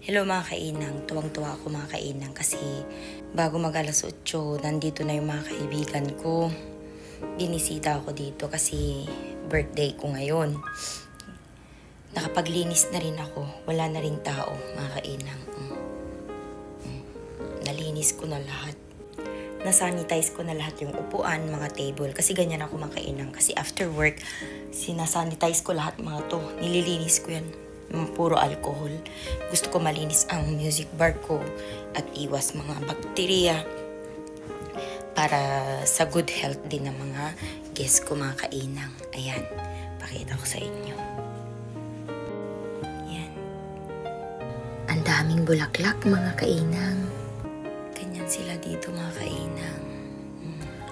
Hello mga kainang, tuwang-tuwa ako mga kainang kasi bago mag alas 8, nandito na yung mga kaibigan ko. Binisita ako dito kasi birthday ko ngayon. Nakapaglinis na rin ako, wala na rin tao mga kainang. Nalinis ko na lahat. Nasanitize ko na lahat yung upuan, mga table. Kasi ganyan ako mga kainang. Kasi after work, sinasanitize ko lahat mga to. Nililinis ko yan. Puro alcohol. Gusto ko malinis ang music bar ko at iwas mga bakterya para sa good health din ng mga guests ko mga kainang. Ayan, pakita ko sa inyo. Ayan. Ang daming bulaklak mga kainang. Ganyan sila dito mga kainang.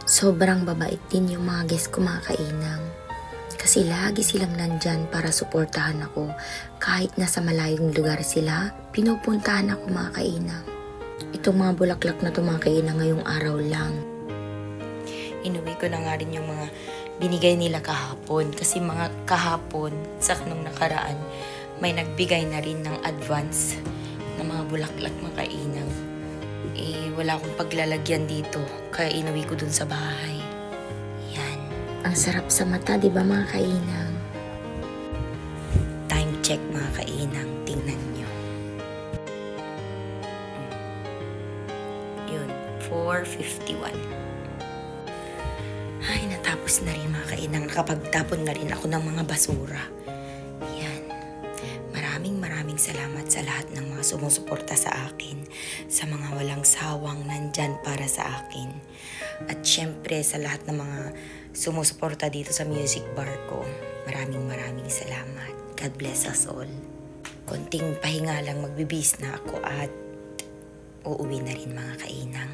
Sobrang babait din yung mga guests ko mga kainang. Kasi lagi silang nandyan para suportahan ako. Kahit nasa malayong lugar sila, pinupuntahan ako mga kainang. Itong mga bulaklak na ito mga kainang ngayong araw lang. Inuwi ko na nga rin yung mga binigay nila kahapon. Kasi mga kahapon, sa kanong nakaraan, may nagbigay na rin ng advance na mga bulaklak mga kainang. Wala akong paglalagyan dito, kaya inuwi ko dun sa bahay. Ang sarap sa mata, di ba mga kainang? Time check mga kainang, tingnan nyo. Yun, 4:51. Ay, natapos na rin mga kainang. Nakapagtapon na rin ako ng mga basura. Yan. Maraming salamat sa lahat ng mga sumusuporta sa akin. Sa mga walang sawang nandyan para sa akin. At syempre sa lahat ng mga sumusuporta dito sa music bar ko. Maraming salamat. God bless us all. Konting pahinga lang, magbibis na ako at uuwi na rin mga kainang.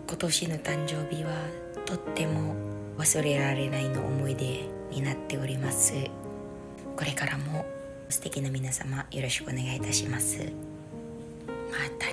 Kotoshi no tanjoubi wa totte mo wasurerarenai no omoide ni natte orimasu. Korekara mo suteki na minasama yoroshiku onegai itashimasu. Mata